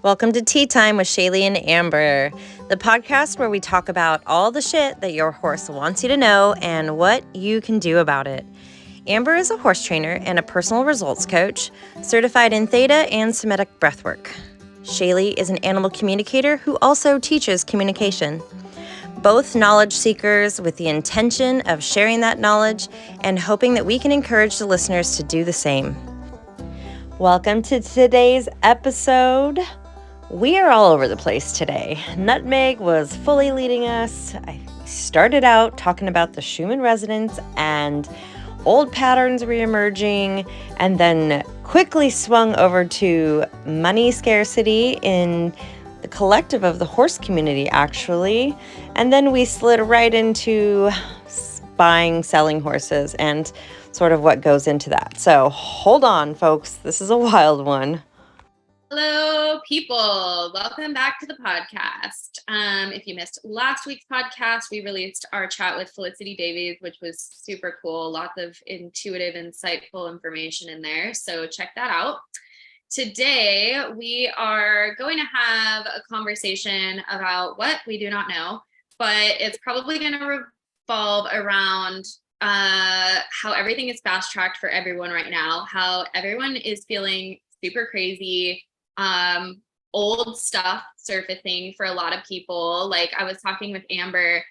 Welcome to Tea Time with Shayleigh and Amber, the podcast where we talk about all the shit that your horse wants you to know and what you can do about it. Amber is a horse trainer and a personal results coach, certified in Theta and Semitic breathwork. Shayleigh is an animal communicator who also teaches communication. Both knowledge seekers with the intention of sharing that knowledge and hoping that we can encourage the listeners to do the same. Welcome to today's episode. We are all over the place today. Nutmeg was fully leading us. I started out talking about the Shuman residents and old patterns reemerging, and then quickly swung over to money scarcity in the collective of the horse community, actually. And then we slid right into buying, selling horses, and sort of what goes into that. So hold on, folks. This is a wild one. Hello, people. Welcome back to the podcast. If you missed last week's podcast, we released our chat with Felicity Davies, which was super cool. Lots of intuitive, insightful information in there. So check that out. Today, we are going to have a conversation about what we do not know, but it's probably going to revolve around how everything is fast-tracked for everyone right now, how everyone is feeling super crazy, old stuff surfacing for a lot of people. Like I was talking with Amber,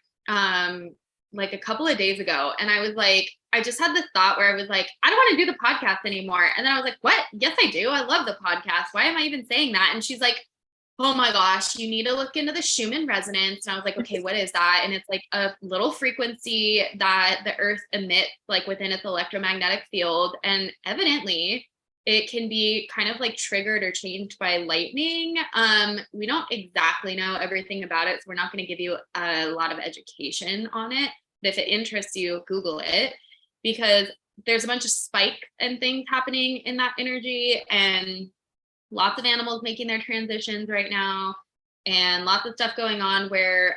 like a couple of days ago, and I was like, I just had this thought where I was like, I don't want to do the podcast anymore. And then I was like, what? Yes, I do. I love the podcast. Why am I even saying that? And she's like, oh my gosh, you need to look into the Shuman resonance. And I was like, okay, what is that? And it's like a little frequency that the earth emits like within its electromagnetic field. And evidently it can be kind of like triggered or changed by lightning. We don't exactly know everything about it, so we're not going to give you a lot of education on it. But if it interests you, Google it, because there's a bunch of spike and things happening in that energy, and lots of animals making their transitions right now, and lots of stuff going on where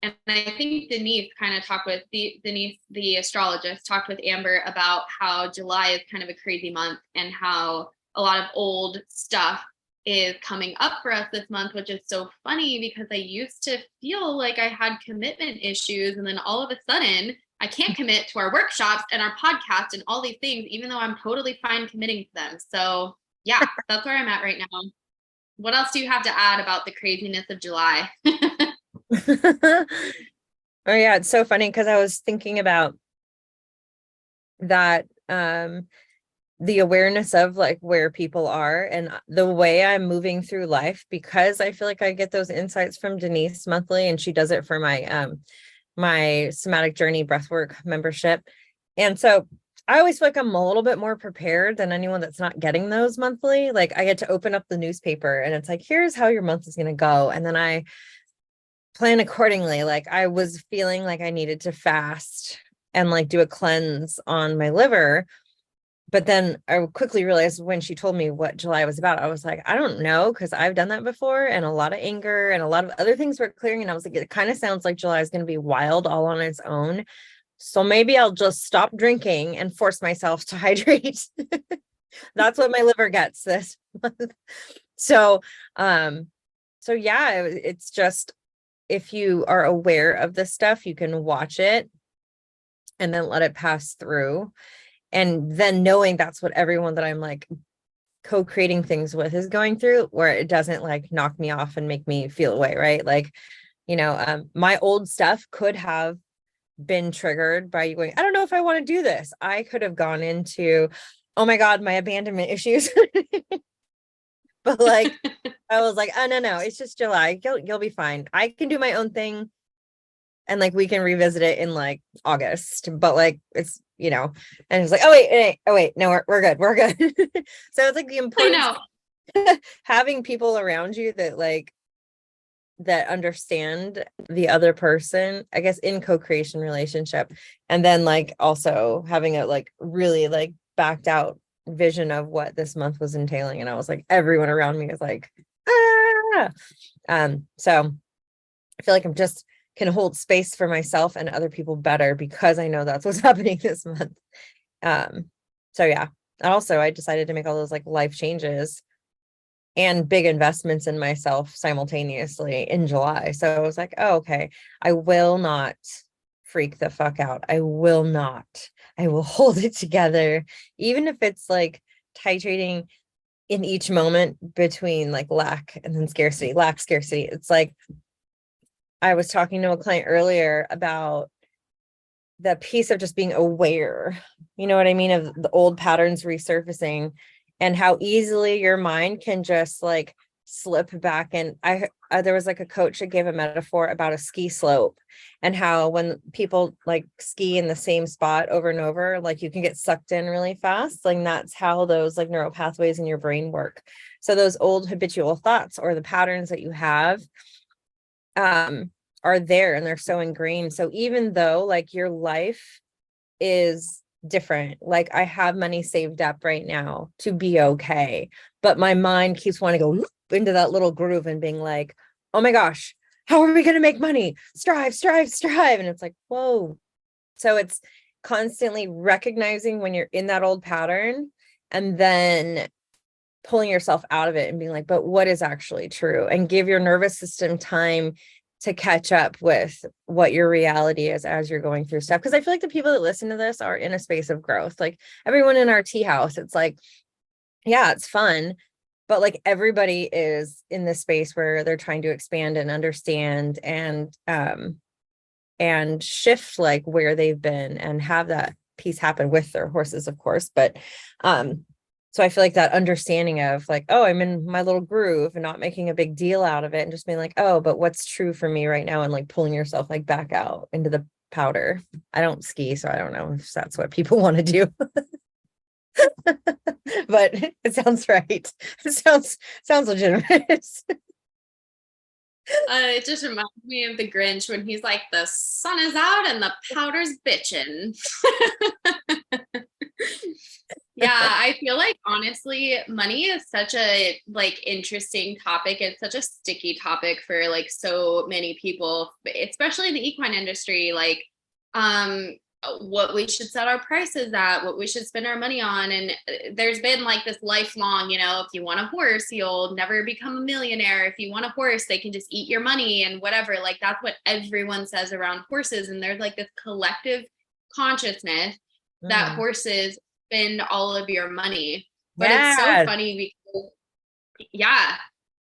and I think Denise kind of talked with Denise, the astrologist, talked with Amber about how July is kind of a crazy month and how a lot of old stuff is coming up for us this month, which is so funny because I used to feel like I had commitment issues. And then all of a sudden I can't commit to our workshops and our podcast and all these things, even though I'm totally fine committing to them. So yeah, that's where I'm at right now. What else do you have to add about the craziness of July? Oh yeah, it's so funny because I was thinking about that, the awareness of like where people are and the way I'm moving through life, because I feel like I get those insights from Denise monthly, and she does it for my my somatic journey breathwork membership. And so I always feel like I'm a little bit more prepared than anyone that's not getting those monthly. Like I get to open up the newspaper and it's like, here's how your month is going to go. And then I plan accordingly. Like I was feeling like I needed to fast and like do a cleanse on my liver. But then I quickly realized when she told me what July was about, I was like, I don't know, because I've done that before, and a lot of anger and a lot of other things were clearing. And I was like, it kind of sounds like July is going to be wild all on its own. So maybe I'll just stop drinking and force myself to hydrate. That's what my liver gets this month. So yeah, it's just, if you are aware of this stuff, you can watch it and then let it pass through. And then knowing that's what everyone that I'm like co-creating things with is going through, where it doesn't like knock me off and make me feel away, right? Like, my old stuff could have been triggered by you going, I don't know if I want to do this. I could have gone into, oh my God, my abandonment issues. But like, I was like, oh no, it's just July. You'll be fine. I can do my own thing. And like, we can revisit it in like August, but like, it's, and it's like, oh wait, no, we're good. So it's like the importance of having people around you that understand the other person, I guess, in co-creation relationship. And then like also having a like really like backed out vision of what this month was entailing. And I was like, everyone around me is like, ah. So I feel like I'm just can hold space for myself and other people better because I know that's what's happening this month. So yeah. And also I decided to make all those like life changes and big investments in myself simultaneously in July. So I was like, oh, okay, I will not freak the fuck out. I will not. I will hold it together, even if it's like titrating in each moment between like lack and then scarcity, lack, scarcity. It's like I was talking to a client earlier about the piece of just being aware, you know what I mean, of the old patterns resurfacing and how easily your mind can just like slip back. And there was like a coach that gave a metaphor about a ski slope and how when people like ski in the same spot over and over, like you can get sucked in really fast. Like that's how those like neural pathways in your brain work. So those old habitual thoughts or the patterns that you have, are there and they're so ingrained. So even though like your life is different, like I have money saved up right now to be okay, but my mind keeps wanting to go into that little groove and being like, oh my gosh, how are we going to make money? Strive, strive, strive. And it's like, whoa. So it's constantly recognizing when you're in that old pattern and then pulling yourself out of it and being like, but what is actually true? And give your nervous system time to catch up with what your reality is as you're going through stuff. Because I feel like the people that listen to this are in a space of growth. Like everyone in our tea house, it's like, yeah, it's fun, but like everybody is in this space where they're trying to expand and understand and shift like where they've been and have that piece happen with their horses, of course. But so I feel like that understanding of like, oh, I'm in my little groove and not making a big deal out of it and just being like, oh, but what's true for me right now? And like pulling yourself like back out into the powder. I don't ski, so I don't know if that's what people want to do. But it sounds right. It sounds legitimate. It just reminds me of the Grinch when he's like, the sun is out and the powder's bitching. Yeah, I feel like honestly, money is such a like interesting topic. It's such a sticky topic for like so many people, especially in the equine industry. Like, what we should set our prices at, what we should spend our money on. And there's been like this lifelong, you know, if you want a horse, you'll never become a millionaire. If you want a horse, they can just eat your money and whatever. Like that's what everyone says around horses. And there's like this collective consciousness that horses spend all of your money. But it's so funny because yeah,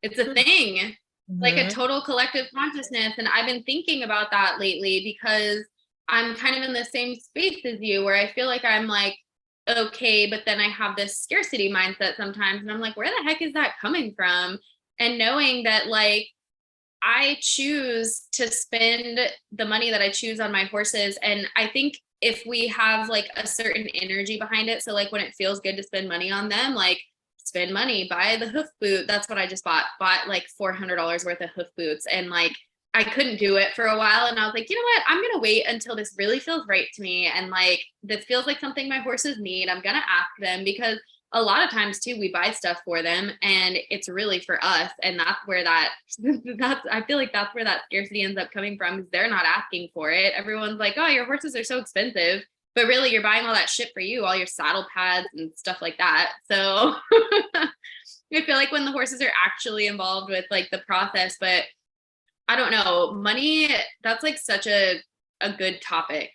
it's a thing, like a total collective consciousness. And I've been thinking about that lately because I'm kind of in the same space as you where I feel like I'm like, okay, but then I have this scarcity mindset sometimes. And I'm like, where the heck is that coming from? And knowing that like, I choose to spend the money that I choose on my horses. And I think if we have like a certain energy behind it, so like when it feels good to spend money on them, like spend money, buy the hoof boot. That's what I just bought like $400 worth of hoof boots. And like, I couldn't do it for a while. And I was like, you know what? I'm going to wait until this really feels right to me. And like, this feels like something my horses need. I'm going to ask them because a lot of times too, we buy stuff for them and it's really for us. And that's where I feel like that's where that scarcity ends up coming from. Is they're not asking for it. Everyone's like, oh, your horses are so expensive, but really you're buying all that shit for you, all your saddle pads and stuff like that. So I feel like when the horses are actually involved with like the process, but I don't know, money, that's like such a good topic.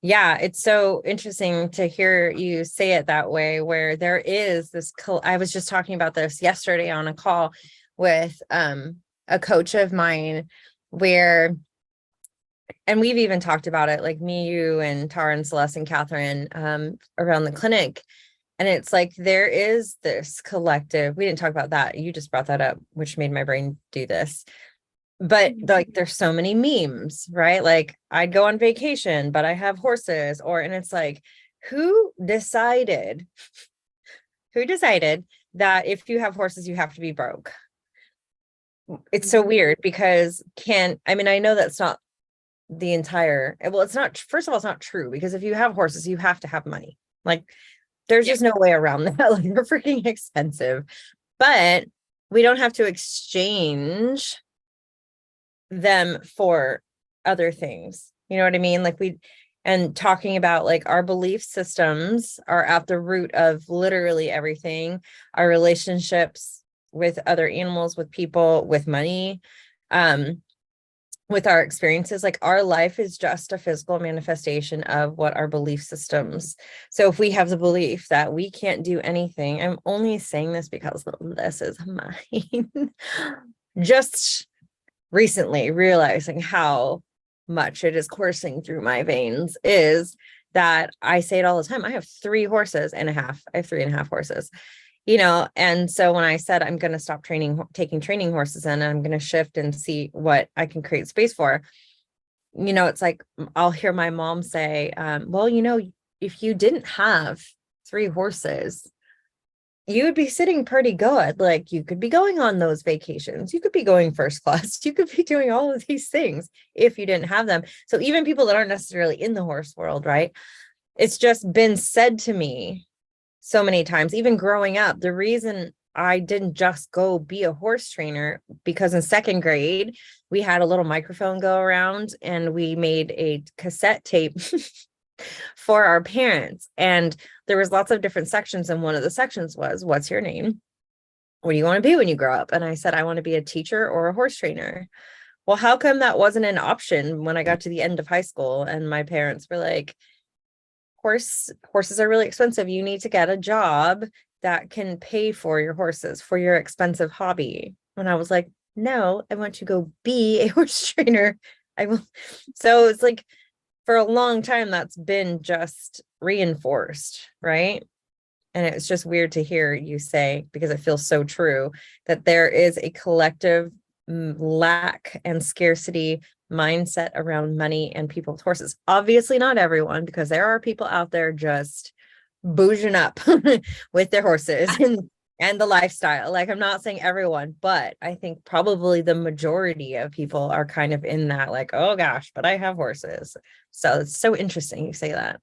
Yeah, it's so interesting to hear you say it that way, where there is this, I was just talking about this yesterday on a call with a coach of mine where, and we've even talked about it, like me, you, and Tara and Celeste and Catherine around the clinic. And it's like, there is this collective, we didn't talk about that. You just brought that up, which made my brain do this. But like, there's so many memes, right? Like I'd go on vacation, but I have horses and it's like, who decided that if you have horses, you have to be broke? It's so weird because I know that's not the entire, well, it's not, first of all, it's not true because if you have horses, you have to have money. Like there's just no way around that. Like they're freaking expensive, but we don't have to exchange them for other things. You know what I mean? Like and talking about like our belief systems are at the root of literally everything, our relationships with other animals, with people, with money, with our experiences. Like our life is just a physical manifestation of what our belief systems. So if we have the belief that we can't do anything, I'm only saying this because this is mine. Just recently realizing how much it is coursing through my veins is that I say it all the time. I have 3.5 horses. I have 3.5 horses, and so when I said I'm going to stop taking training horses in, and I'm going to shift and see what I can create space for, it's like I'll hear my mom say, well, if you didn't have 3 horses, you would be sitting pretty good. Like you could be going on those vacations. You could be going first class. You could be doing all of these things if you didn't have them. So even people that aren't necessarily in the horse world, right? It's just been said to me so many times, even growing up. The reason I didn't just go be a horse trainer, because in 2nd grade, we had a little microphone go around and we made a cassette tape for our parents. And there was lots of different sections. And one of the sections was, what's your name? What do you want to be when you grow up? And I said, I want to be a teacher or a horse trainer. Well, how come that wasn't an option when I got to the end of high school? And my parents were like, horses are really expensive. You need to get a job that can pay for your horses, for your expensive hobby. And I was like, no, I want to go be a horse trainer. I will. So it's like, for a long time, that's been just reinforced, right? And it's just weird to hear you say, because it feels so true, that there is a collective lack and scarcity mindset around money and people with horses. Obviously not everyone, because there are people out there just bouging up with their horses and the lifestyle. Like, I'm not saying everyone, but I think probably the majority of people are kind of in that, like, oh gosh, but I have horses. So it's so interesting you say that.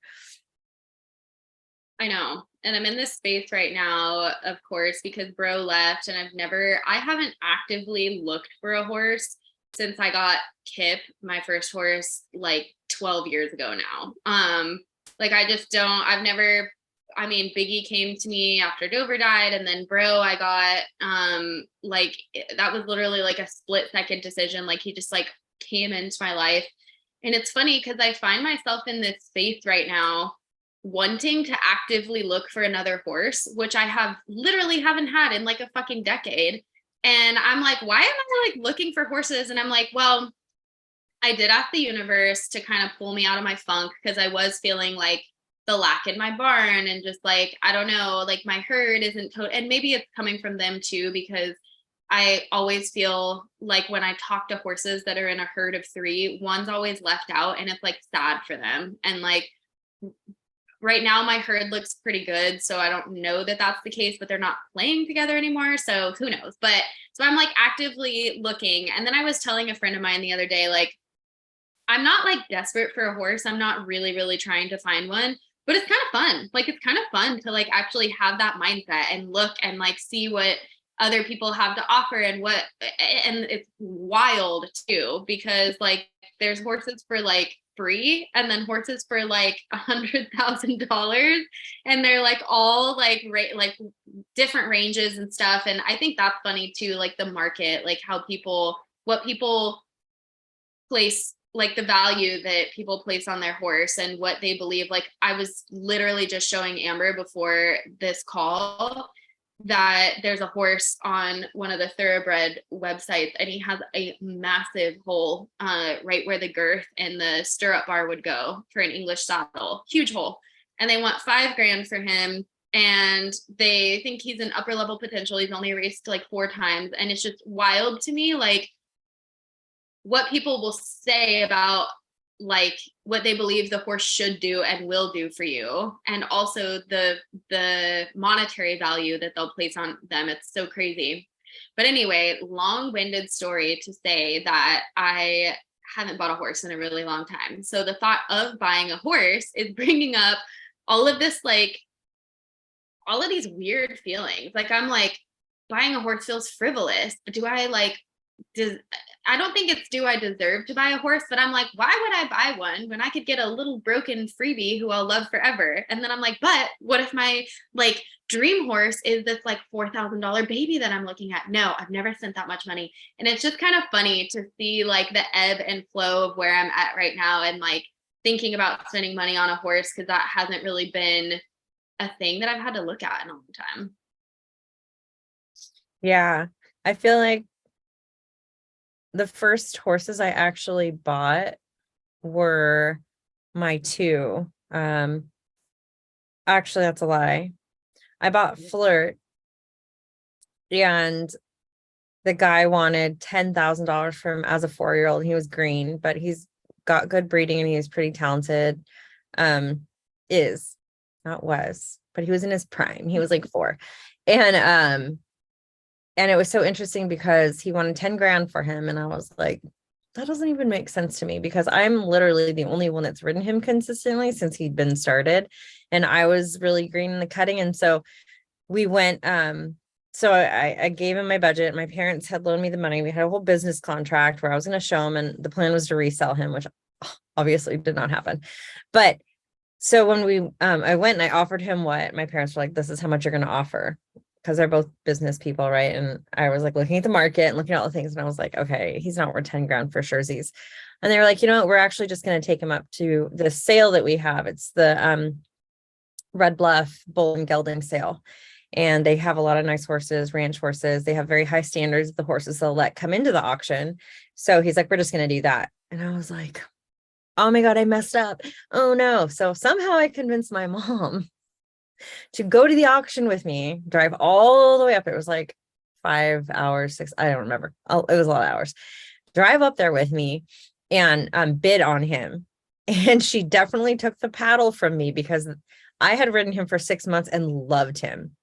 I know. And I'm in this space right now, of course, because bro left, and I haven't actively looked for a horse since I got Kip, my first horse, like 12 years ago now. Like I just don't, I've never, I mean, Biggie came to me after Dover died, and then bro, I got, like, that was literally like a split-second decision. Like he just like came into my life. And it's funny because I find myself in this space right now wanting to actively look for another horse, which I have literally haven't had in like a fucking decade. And I'm like, why am I like looking for horses? And I'm like, well, I did ask the universe to kind of pull me out of my funk, because I was feeling like the lack in my barn, and just like, I don't know, like my herd isn't and maybe it's coming from them too, because I always feel like when I talk to horses that are in a herd of 3, one's always left out, and it's like sad for them. And like right now my herd looks pretty good, so I don't know that that's the case, but they're not playing together anymore, so who knows. But so I'm like actively looking. And then I was telling a friend of mine the other day, like, I'm not like desperate for a horse. I'm not really trying to find one, but it's kind of fun. Like, it's kind of fun to like actually have that mindset and look and like see what other people have to offer, and it's wild too, because like there's horses for like free, and then horses for like $100,000, and they're like all like like different ranges and stuff. And I think that's funny too, like the market, like what people place, like the value that people place on their horse and what they believe. Like I was literally just showing Amber before this call that there's a horse on one of the thoroughbred websites, and he has a massive hole right where the girth and the stirrup bar would go for an English saddle, huge hole. And they want $5,000 for him, and they think he's an upper level potential. He's only raced like 4 times. And it's just wild to me, like what people will say about like what they believe the horse should do and will do for you, and also the monetary value that they'll place on them. It's so crazy. But anyway, long-winded story to say that I haven't bought a horse in a really long time. So the thought of buying a horse is bringing up all of this, like all of these weird feelings. Like I'm like, buying a horse feels frivolous. Do I like I don't think it's do I deserve to buy a horse, but I'm like, why would I buy one when I could get a little broken freebie who I'll love forever? And then I'm like, but what if my like dream horse is this like $4,000 baby that I'm looking at? No, I've never spent that much money. And it's just kind of funny to see like the ebb and flow of where I'm at right now, and like thinking about spending money on a horse, because that hasn't really been a thing that I've had to look at in a long time. Yeah. I feel like the first horses I actually bought were my two. Actually, that's a lie. I bought Flirt, and the guy wanted $10,000 for him as a 4-year-old. He was green, but he's got good breeding and he's pretty talented. Is not was, but he was in his prime. He was like 4. And it was so interesting because he wanted 10 grand for him. And I was like, that doesn't even make sense to me, because I'm literally the only one that's ridden him consistently since he'd been started. And I was really green in the cutting. And so we went, so I gave him my budget. My parents had loaned me the money. We had a whole business contract where I was going to show him, and the plan was to resell him, which obviously did not happen. But so when I went and I offered him what my parents were like, this is how much you're going to offer, because they're both business people, right? And I was like looking at the market and looking at all the things, and I was like, okay, he's not worth 10 grand for surezies. And they were like, you know what, we're actually just going to take him up to the sale that we have. It's the Red Bluff Bull and Gelding sale. And they have a lot of nice horses, ranch horses. They have very high standards of the horses they'll let come into the auction. So he's like, we're just going to do that. And I was like, oh my God, I messed up. Oh no. So somehow I convinced my mom to go to the auction with me, drive all the way up. It was like 5 hours, 6, I don't remember. It was a lot of hours. Drive up there with me and bid on him. And she definitely took the paddle from me, because I had ridden him for 6 months and loved him.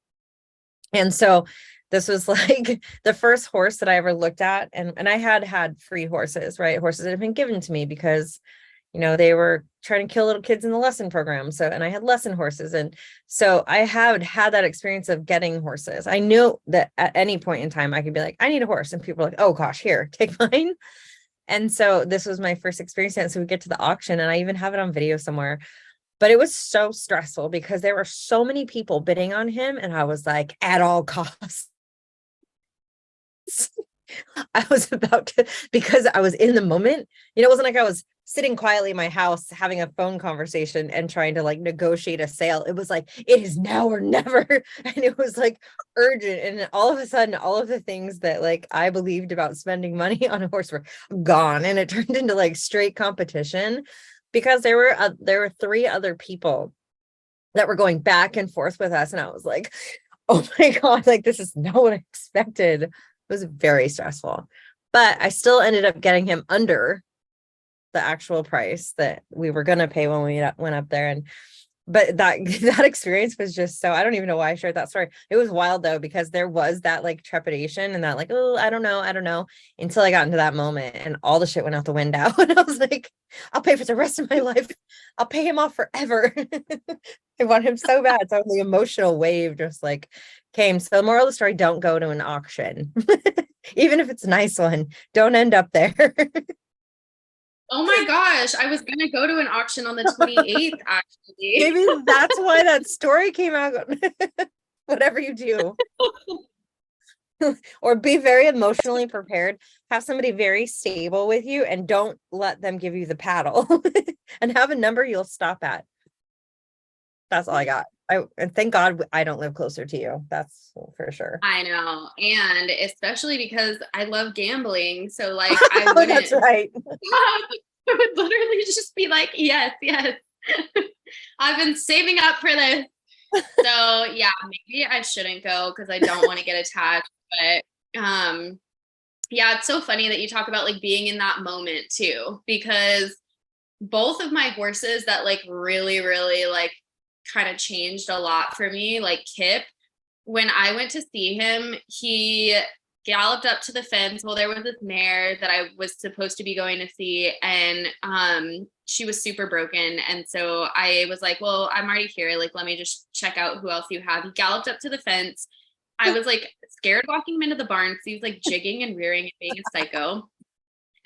And so this was like the first horse that I ever looked at. And I had free horses, right? Horses that had been given to me because, you know, they were trying to kill little kids in the lesson program. So, and I had lesson horses. And so I had that experience of getting horses. I knew that at any point in time, I could be like, I need a horse. And people were like, oh gosh, here, take mine. And so this was my first experience. And so we get to the auction, and I even have it on video somewhere. But it was so stressful because there were so many people bidding on him. And I was like, at all costs. I was about to, because I was in the moment, you know, it wasn't like I was sitting quietly in my house having a phone conversation and trying to like negotiate a sale. It was like, it is now or never. And it was like urgent. And all of a sudden, all of the things that like I believed about spending money on a horse were gone. And it turned into like straight competition, because there were 3 other people that were going back and forth with us. And I was like, oh my God, like this is not what I expected. It was very stressful, but I still ended up getting him under the actual price that we were going to pay when we went up there. And but that experience was just so, I don't even know why I shared that story. It was wild though, because there was that like trepidation and that like, oh, I don't know, until I got into that moment and all the shit went out the window. And I was like, I'll pay for the rest of my life. I'll pay him off forever. I want him so bad. So the emotional wave just like came. So the moral of the story, don't go to an auction. Even if it's a nice one, don't end up there. Oh my gosh, I was gonna go to an auction on the 28th, actually. Maybe that's why that story came out. Whatever you do. Or be very emotionally prepared. Have somebody very stable with you, and don't let them give you the paddle. And have a number you'll stop at. That's all I got. And thank God I don't live closer to you. That's for sure. I know. And especially because I love gambling. So like I Oh, wouldn't that's right. I would literally just be like, yes. I've been saving up for this. So yeah, maybe I shouldn't go because I don't want to get attached. But yeah, it's so funny that you talk about like being in that moment too, because both of my horses that like really, really like kind of changed a lot for me, like Kip, when I went to see him, he galloped up to the fence. Well, there was this mare that I was supposed to be going to see, and she was super broken. And so I was like, well, I'm already here. Like, let me just check out who else you have. He galloped up to the fence, I was like scared walking him into the barn because he was like jigging and rearing and being a psycho.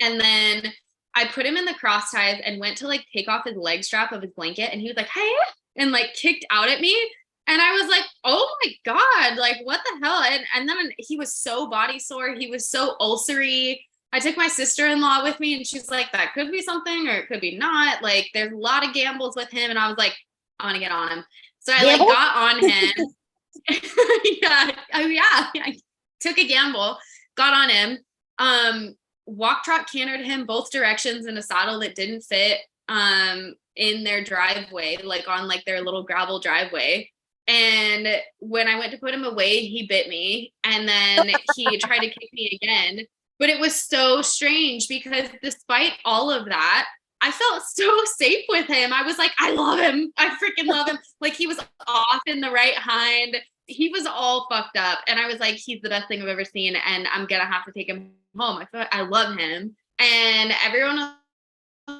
And then I put him in the cross ties and went to like take off his leg strap of his blanket, and he was like, hey, and like kicked out at me. And I was like, oh my God, like what the hell? And then he was so body sore. He was so ulcery. I took my sister-in-law with me, and she's like, that could be something or it could be not. Like there's a lot of gambles with him. And I was like, I want to get on him. So I like got on him. Yeah. Oh yeah. I took a gamble, got on him, walk trot cantered him both directions in a saddle that didn't fit in their driveway, like on like their little gravel driveway. And when I went to put him away, he bit me, and then he tried to kick me again. But it was so strange because despite all of that, I felt so safe with him. I was like, I love him. I freaking love him. Like he was off in the right hind. He was all fucked up. And I was like, he's the best thing I've ever seen. And I'm going to have to take him home. I thought I love him. And everyone was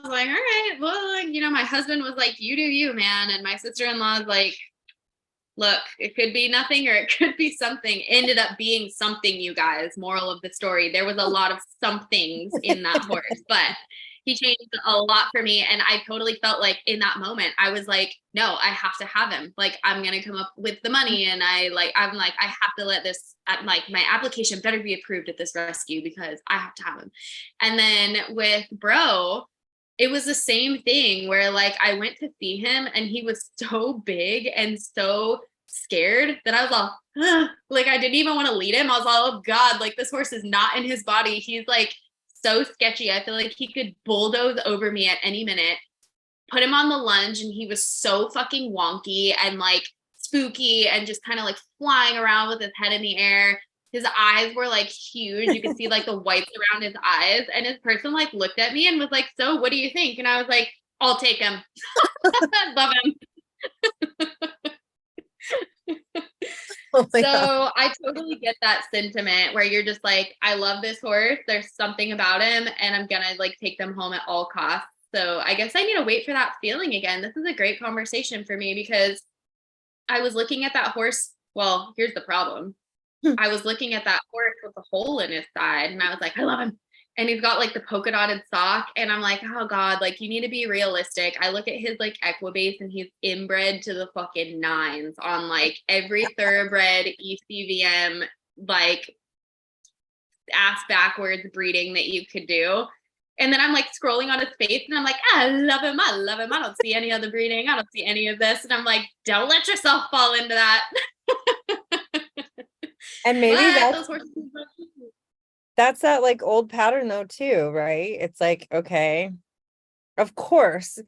like, all right, well, like, you know, my husband was like, you do you, man. And my sister-in-law was like, look, it could be nothing or it could be something. Ended up being something, you guys. Moral of the story. There was a lot of somethings in that horse, but he changed a lot for me. And I totally felt like in that moment, I was like, no, I have to have him. Like, I'm going to come up with the money. And I'm like, I have to let this, like my application better be approved at this rescue because I have to have him. And then with Bro, it was the same thing where like I went to see him and he was so big and so scared that I was all, ugh. Like I didn't even want to lead him. I was all, oh God, like this horse is not in his body. He's like so sketchy. I feel like he could bulldoze over me at any minute. Put him on the lunge and he was so fucking wonky and like spooky and just kind of like flying around with his head in the air. His eyes were like huge. You could see like the whites around his eyes. And his person like looked at me and was like, so what do you think? And I was like, I'll take him. Love him. Oh my So God. I totally get that sentiment where you're just like, I love this horse. There's something about him and I'm going to like take them home at all costs. So I guess I need to wait for that feeling again. This is a great conversation for me because I was looking at that horse. Well, here's the problem. I was looking at that horse with a hole in his side and I was like, I love him. And he's got like the polka dotted sock. And I'm like, oh God, like you need to be realistic. I look at his like equibase and he's inbred to the fucking nines on like every thoroughbred ECVM, like ass backwards breeding that you could do. And then I'm like scrolling on his face and I'm like, I love him. I love him. I don't see any other breeding. I don't see any of this. And I'm like, don't let yourself fall into that. And maybe But those horses, that's that like old pattern though too, right? It's like, okay, of course,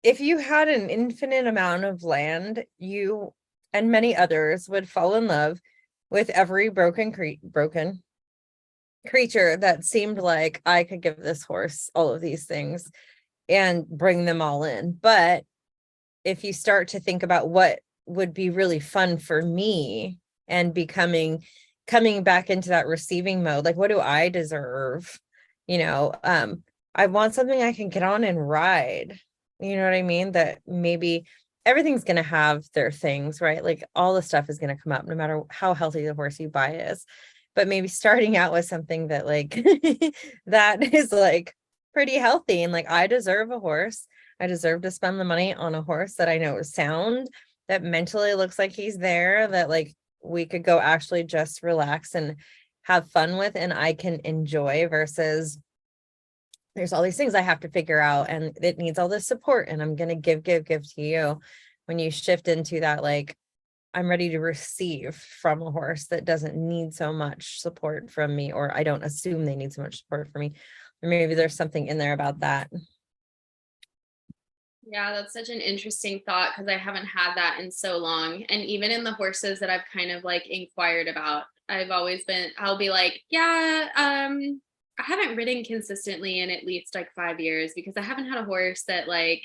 if you had an infinite amount of land, you and many others would fall in love with every broken creature that seemed like I could give this horse all of these things and bring them all in. But if you start to think about what would be really fun for me and coming back into that receiving mode, like what do I deserve? I want something I can get on and ride. You know what I mean? That maybe everything's going to have their things, right? Like all the stuff is going to come up no matter how healthy the horse you buy is. But maybe starting out with something that like that is like pretty healthy and like I deserve a horse. I deserve to spend the money on a horse that I know is sound, that mentally looks like he's there, that like we could go actually just relax and have fun with and I can enjoy versus there's all these things I have to figure out and it needs all this support and I'm going to give to you. When you shift into that, like I'm ready to receive from a horse that doesn't need so much support from me, or I don't assume they need so much support from me. Or maybe there's something in there about that. yeah, that's such an interesting thought because I haven't had that in so long. And even in the horses that I've kind of like inquired about, I'll be like, yeah, I haven't ridden consistently in at least like 5 years because I haven't had a horse that like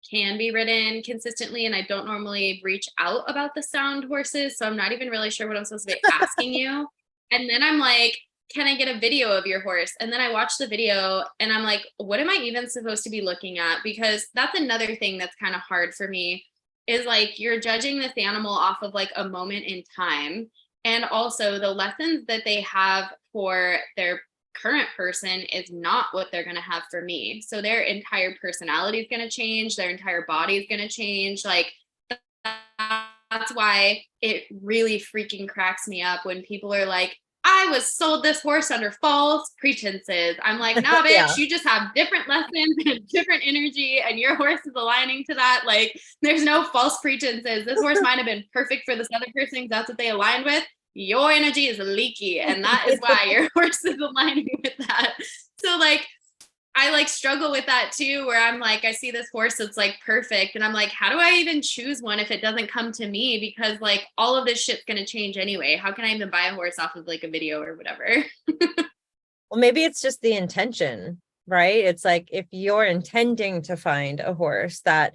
can be ridden consistently. And I don't normally reach out about the sound horses. So I'm not even really sure what I'm supposed to be asking you. And then I'm like, can I get a video of your horse? And then I watch the video and I'm like, what am I even supposed to be looking at? Because that's another thing that's kind of hard for me is like, you're judging this animal off of like a moment in time. And also the lessons that they have for their current person is not what they're going to have for me. So their entire personality is going to change. Their entire body is going to change. Like, that's why it really freaking cracks me up when people are like, I was sold this horse under false pretenses. I'm like, nah, bitch, Yeah. you just have different lessons and different energy, and your horse is aligning to that. Like, there's no false pretenses. This horse might have been perfect for this other person. That's what they aligned with. Your energy is leaky, and that is why your horse is aligning with that. So, like, I like struggle with that too, where I'm like, I see this horse that's like perfect. And I'm like, how do I even choose one if it doesn't come to me? Because like all of this shit's going to change anyway. How can I even buy a horse off of like a video or whatever? Well, maybe it's just the intention, right? It's like if you're intending to find a horse that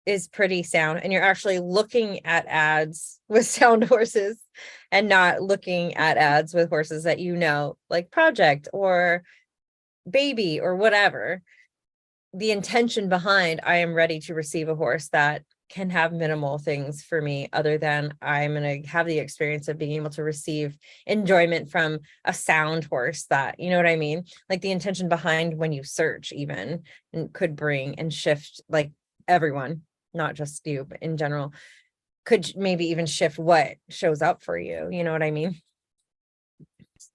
is pretty sound and you're actually looking at ads with sound horses and not looking at ads with horses that, like Project or Baby or whatever, the intention behind I am ready to receive a horse that can have minimal things for me other than I'm going to have the experience of being able to receive enjoyment from a sound horse that, you know what I mean? Like the intention behind when you search even and could bring and shift like everyone, not just you, but in general, could maybe even shift what shows up for you. You know what I mean?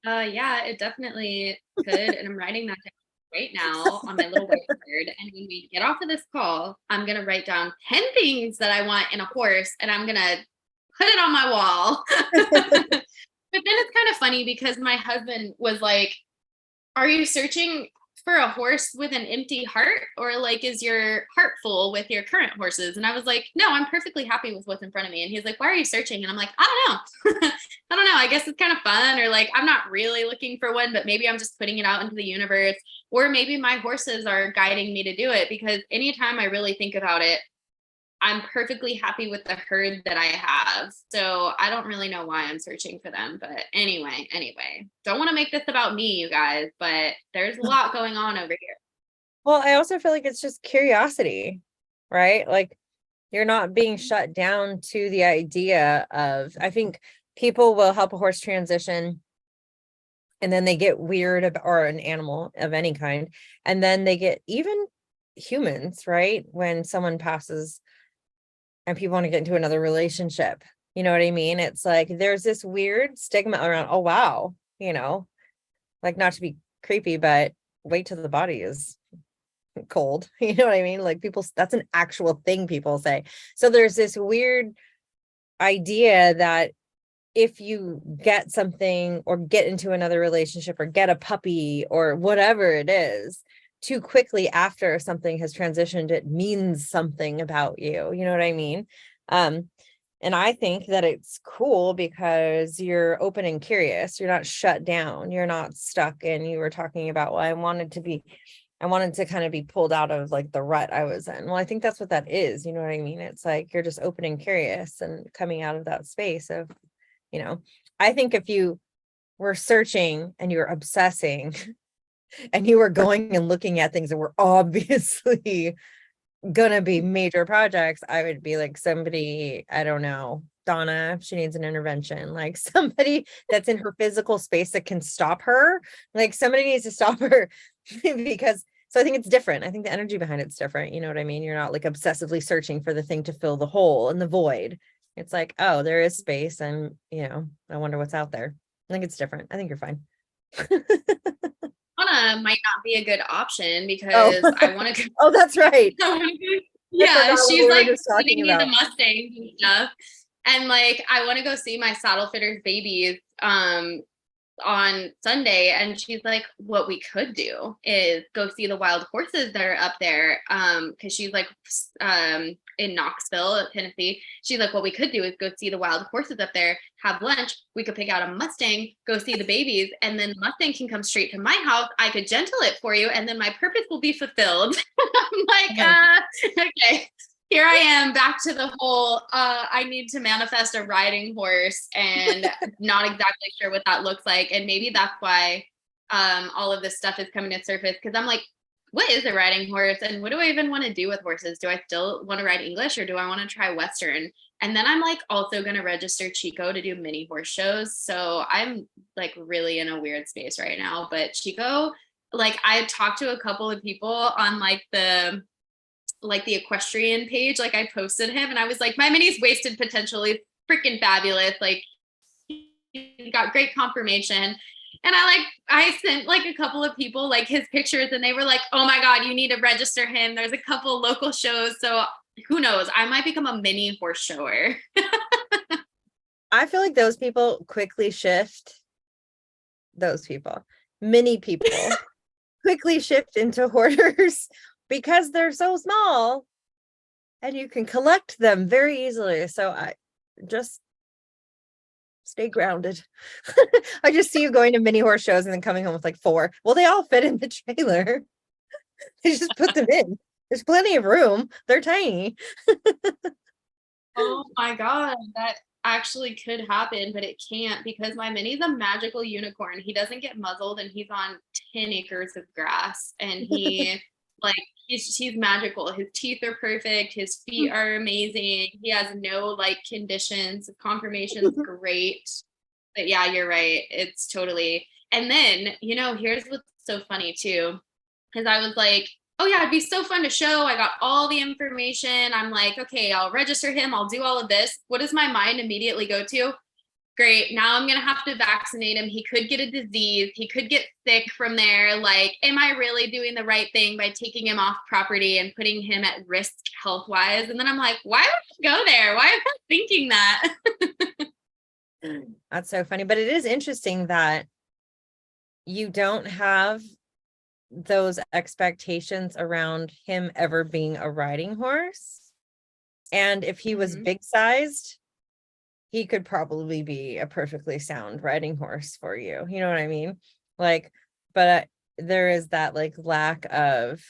Yeah, it definitely could. And I'm writing that down right now on my little whiteboard. And when we get off of this call, I'm going to write down 10 things that I want in a horse, and I'm going to put it on my wall. But then it's kind of funny because my husband was like, are you searching for a horse with an empty heart, or like is your heart full with your current horses? And I was like, no, I'm perfectly happy with what's in front of me. And he's like, why are you searching? And I'm like, I don't know. I don't know. I guess it's kind of fun, or like I'm not really looking for one, but maybe I'm just putting it out into the universe, or maybe my horses are guiding me to do it. Because anytime I really think about it, I'm perfectly happy with the herd that I have. So I don't really know why I'm searching for them. But anyway, don't want to make this about me, you guys, but there's a lot going on over here. Well, I also feel like it's just curiosity, right? Like you're not being shut down to the idea of, I think people will help a horse transition and then they get weird about, or an animal of any kind. And then they get even humans, right? When someone passes and people want to get into another relationship, you know what I mean? It's like, there's this weird stigma around, oh, wow, like not to be creepy, but wait till the body is cold. You know what I mean? Like people, that's an actual thing people say. So there's this weird idea that if you get something or get into another relationship or get a puppy or whatever it is too quickly after something has transitioned, it means something about you. You know what I mean? And I think that it's cool because you're open and curious. You're not shut down. You're not stuck. And you were talking about, well, I wanted to kind of be pulled out of like the rut I was in. Well, I think that's what that is. You know what I mean? It's like, you're just open and curious and coming out of that space of, I think if you were searching and you were obsessing and you were going and looking at things that were obviously gonna be major projects, I would be like somebody, I don't know, Donna, she needs an intervention, like somebody that's in her physical space that can stop her. Like somebody needs to stop her because so I think it's different. I think the energy behind it's different. You know what I mean? You're not like obsessively searching for the thing to fill the hole and the void. It's like, oh, there is space and I wonder what's out there. I think it's different. I think you're fine. Anna might not be a good option Oh, because I want to go. oh, that's right. Yeah, what we she's were like just talking feeding me the about. Mustangs and stuff. And like I want to go see my saddle fitters babies on Sunday, and she's like, what we could do is go see the wild horses that are up there. Because she's like in Knoxville, Tennessee. She's like, what we could do is go see the wild horses up there, have lunch. We could pick out a Mustang, go see the babies, and then the Mustang can come straight to my house. I could gentle it for you, and then my purpose will be fulfilled. I'm like, okay. Here I am back to the whole, I need to manifest a riding horse and not exactly sure what that looks like. And maybe that's why all of this stuff is coming to surface. Cause I'm like, what is a riding horse? And what do I even want to do with horses? Do I still want to ride English, or do I want to try Western? And then I'm like also going to register Chico to do mini horse shows. So I'm like really in a weird space right now. But Chico, like I talked to a couple of people on like the equestrian page. Like I posted him and I was like, my mini's wasted potential. He's freaking fabulous. Like he got great confirmation. And I sent like a couple of people like his pictures and they were like, oh my God, you need to register him. There's a couple local shows. So who knows? I might become a mini horse shower. I feel like those people quickly shift. Many people quickly shift into hoarders because they're so small and you can collect them very easily. So I just stay grounded. I just see you going to mini horse shows and then coming home with like 4. Well, they all fit in the trailer. They just put them in. There's plenty of room. They're tiny. Oh my God, that actually could happen, but it can't because my mini's a magical unicorn. He doesn't get muzzled and he's on 10 acres of grass and he like he's magical. His teeth are perfect, his feet are amazing. He has no like conditions. Conformation's great. But yeah, you're right. It's totally. And then, here's what's so funny too. Because I was like, oh yeah, it'd be so fun to show. I got all the information. I'm like, okay, I'll register him. I'll do all of this. What does my mind immediately go to? Great. Now I'm going to have to vaccinate him. He could get a disease. He could get sick from there. Like, am I really doing the right thing by taking him off property and putting him at risk health-wise? And then I'm like, why would I go there? Why am I thinking that? That's so funny. But it is interesting that you don't have those expectations around him ever being a riding horse. And if he was big sized, he could probably be a perfectly sound riding horse for you. You know what I mean? Like, but there is that like lack of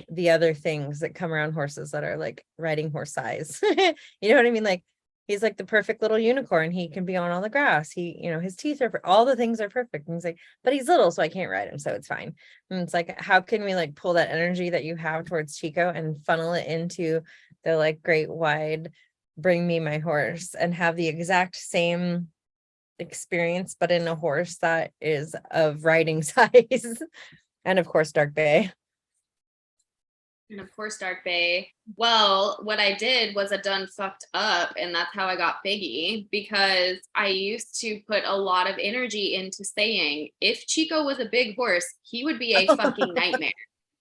the other things that come around horses that are like riding horse size. You know what I mean? Like, he's like the perfect little unicorn. He can be on all the grass. His teeth are, all the things are perfect. And he's like, but he's little, so I can't ride him. So it's fine. And it's like, how can we like pull that energy that you have towards Chico and funnel it into the like great wide, bring me my horse and have the exact same experience, but in a horse that is of riding size. And of course, Dark Bay. And of course, Dark Bay. Well, what I did was I done fucked up, and that's how I got Biggie, because I used to put a lot of energy into saying, if Chico was a big horse, he would be a fucking nightmare.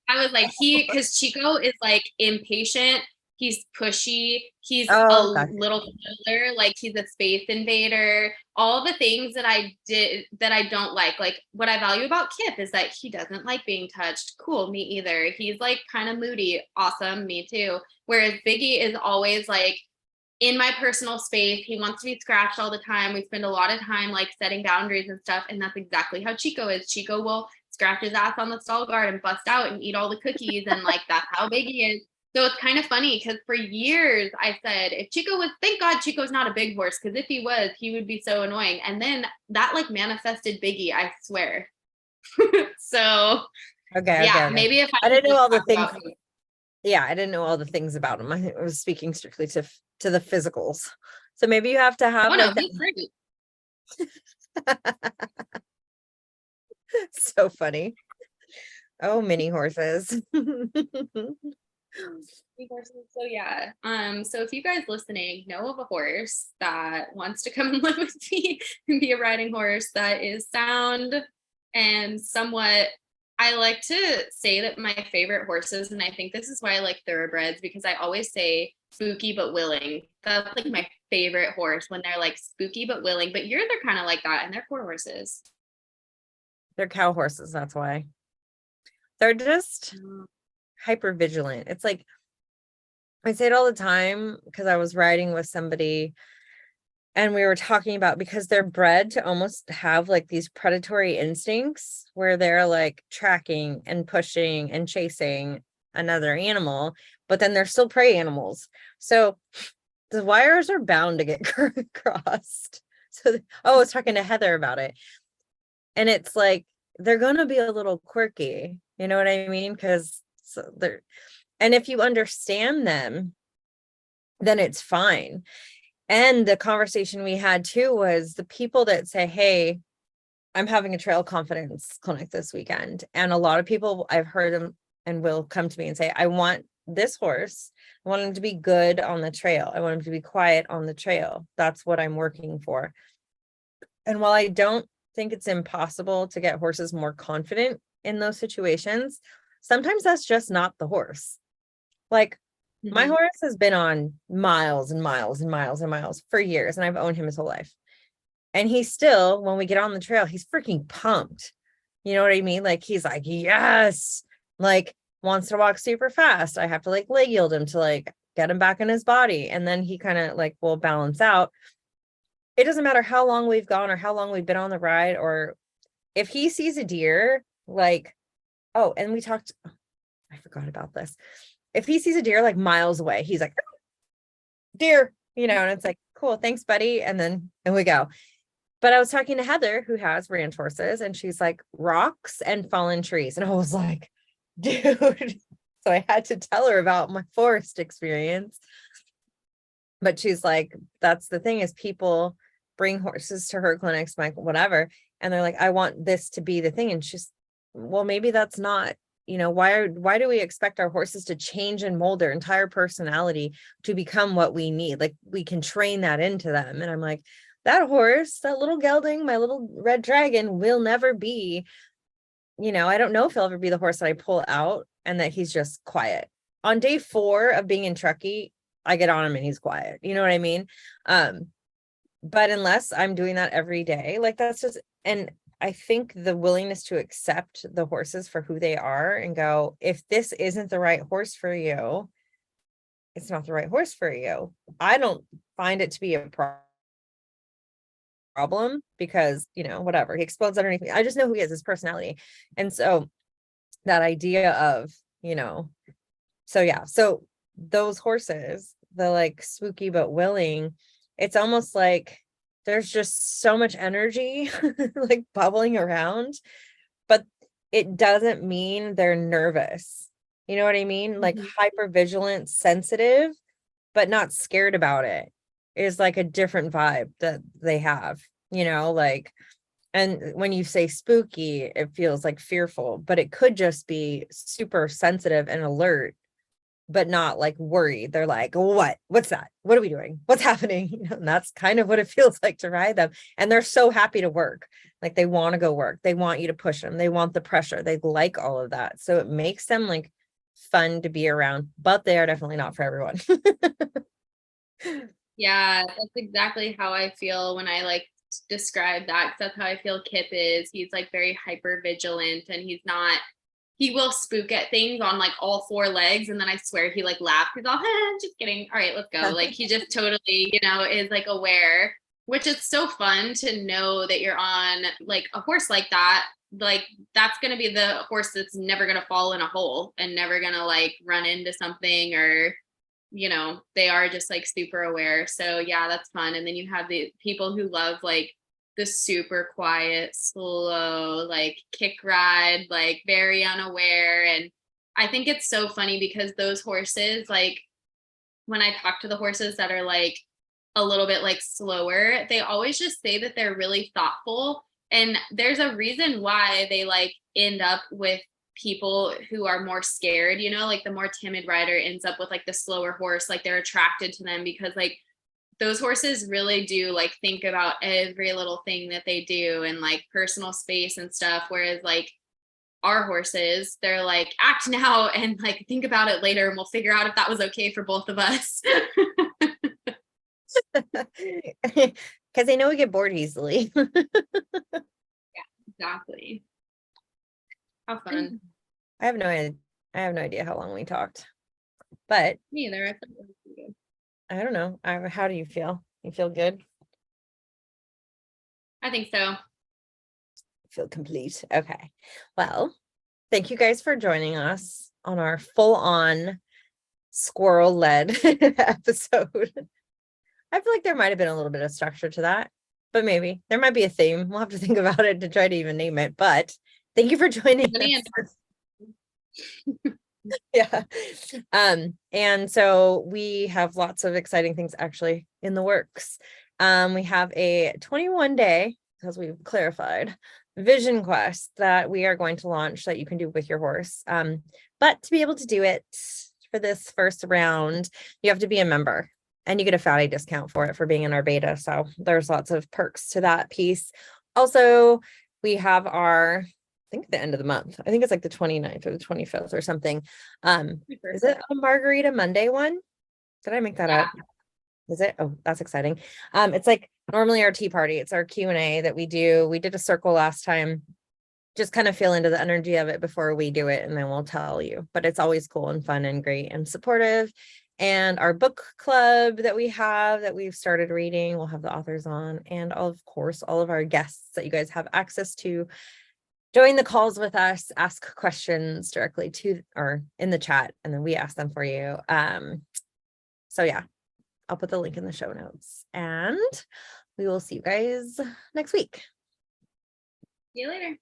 I was like, because Chico is like impatient. He's pushy. He's a little killer. Like he's a space invader. All the things that I did that I don't like. Like what I value about Kip is that he doesn't like being touched. Cool, me either. He's like kind of moody. Awesome, me too. Whereas Biggie is always like in my personal space. He wants to be scratched all the time. We spend a lot of time like setting boundaries and stuff. And that's exactly how Chico is. Chico will scratch his ass on the stall guard and bust out and eat all the cookies. And like, that's how Biggie is. So it's kind of funny because for years I said, if Chico was, thank God Chico's not a big horse, because if he was, he would be so annoying. And then that like manifested Biggie, I swear. So Okay. maybe if I didn't know all the things. Yeah, I didn't know all the things about him. I was speaking strictly to the physicals. So maybe you have to have So funny. Oh, mini horses. So yeah. So if you guys listening know of a horse that wants to come and live with me and be a riding horse that is sound and somewhat, I like to say that my favorite horses, and I think this is why I like thoroughbreds, because I always say spooky but willing. That's like my favorite horse, when they're like spooky but willing. But they're kind of like that, and they're quarter horses. They're cow horses. That's why. They're just hyper vigilant. It's like, I say it all the time because I was riding with somebody and we were talking about, because they're bred to almost have like these predatory instincts where they're like tracking and pushing and chasing another animal, but then they're still prey animals. So the wires are bound to get crossed. So, I was talking to Heather about it. And it's like, they're going to be a little quirky. You know what I mean? Because and if you understand them, then it's fine. And the conversation we had too was the people that say, hey, I'm having a trail confidence clinic this weekend. And a lot of people, I've heard them and will come to me and say, I want this horse. I want him to be good on the trail. I want him to be quiet on the trail. That's what I'm working for. And while I don't think it's impossible to get horses more confident in those situations, sometimes that's just not the horse. Like my Mhm. horse has been on miles and miles and miles and miles for years, and I've owned him his whole life. And he's still, when we get on the trail, he's freaking pumped. You know what I mean? Like he's like, yes, like wants to walk super fast. I have to like leg yield him to like get him back in his body. And then he kind of like will balance out. It doesn't matter how long we've gone or how long we've been on the ride, or if he sees a deer, like, oh, and we talked, I forgot about this. If he sees a deer like miles away, he's like, deer, you know, and it's like, cool, thanks, buddy. And we go. But I was talking to Heather, who has ranch horses, and she's like, rocks and fallen trees. And I was like, dude. So I had to tell her about my forest experience. But she's like, that's the thing, is people bring horses to her clinics, like whatever. And they're like, I want this to be the thing. And she's, well, maybe that's not, you know, why do we expect our horses to change and mold their entire personality to become what we need? Like we can train that into them. And I'm like, that horse, that little gelding, my little red dragon, will never be, you know, I don't know if he'll ever be the horse that I pull out and that he's just quiet. On day 4 of being in Truckee, I get on him and he's quiet. You know what I mean? But unless I'm doing that every day, like that's just, and I think the willingness to accept the horses for who they are and go, if this isn't the right horse for you, it's not the right horse for you. I don't find it to be a problem because, you know, whatever, he explodes underneath me. I just know who he is, his personality. And so that idea of, you know, so yeah, so those horses, the like spooky but willing, it's almost like there's just so much energy like bubbling around, but it doesn't mean they're nervous. You know what I mean? Like Mhm. hyper vigilant, sensitive, but not scared about it is like a different vibe that they have, you know, like, and when you say spooky, it feels like fearful, but it could just be super sensitive and alert, but not like worried. They're like, what's that? What are we doing? What's happening? You know, and that's kind of what it feels like to ride them. And they're so happy to work. Like they want to go work. They want you to push them. They want the pressure. They like all of that. So it makes them like fun to be around, but they are definitely not for everyone. Yeah, that's exactly how I feel when I like describe that. 'Cause that's how I feel Kip is. He's like very hyper vigilant and he's not, he will spook at things on like all 4 legs. And then I swear he like laughs. He's all, just kidding. All right, let's go. Like he just totally, you know, is like aware, which is so fun to know that you're on like a horse like that. Like that's going to be the horse that's never going to fall in a hole and never going to like run into something, or you know, they are just like super aware. So yeah, that's fun. And then you have the people who love like the super quiet, slow, like kick ride, like very unaware. And I think it's so funny because those horses, like when I talk to the horses that are like a little bit like slower, they always just say that they're really thoughtful. And there's a reason why they like end up with people who are more scared, you know, like the more timid rider ends up with like the slower horse, like they're attracted to them because like those horses really do like think about every little thing that they do and like personal space and stuff. Whereas like our horses, they're like act now and like think about it later and we'll figure out if that was okay for both of us. Because they know we get bored easily. Exactly. How fun. I have no idea. I have no idea how long we talked, but Me either. I thought it was pretty good. I don't know. How do you feel? You feel good? I think so. Feel complete. Okay. Well, thank you guys for joining us on our full-on squirrel-led episode. I feel like there might have been a little bit of structure to that, but maybe there might be a theme. We'll have to think about it to try to even name it. But thank you for joining Funny us. Yeah. And so we have lots of exciting things actually in the works. We have a 21-day, as we've clarified, vision quest that we are going to launch that you can do with your horse. But to be able to do it for this first round, you have to be a member and you get a fatty discount for it for being in our beta. So there's lots of perks to that piece. Also, we have our, I think the end of the month. I think it's like the 29th or the 25th or something. Is it a Margarita Monday one? Did I make that up? Is it? Oh, that's exciting. It's like normally our tea party. It's our Q&A that we do. We did a circle last time. Just kind of feel into the energy of it before we do it, and then we'll tell you. But it's always cool and fun and great and supportive. And our book club that we have that we've started reading, we'll have the authors on, and of course, all of our guests that you guys have access to. Join the calls with us, ask questions directly to or in the chat, and then we ask them for you. So yeah, I'll put the link in the show notes, and we will see you guys next week. See you later.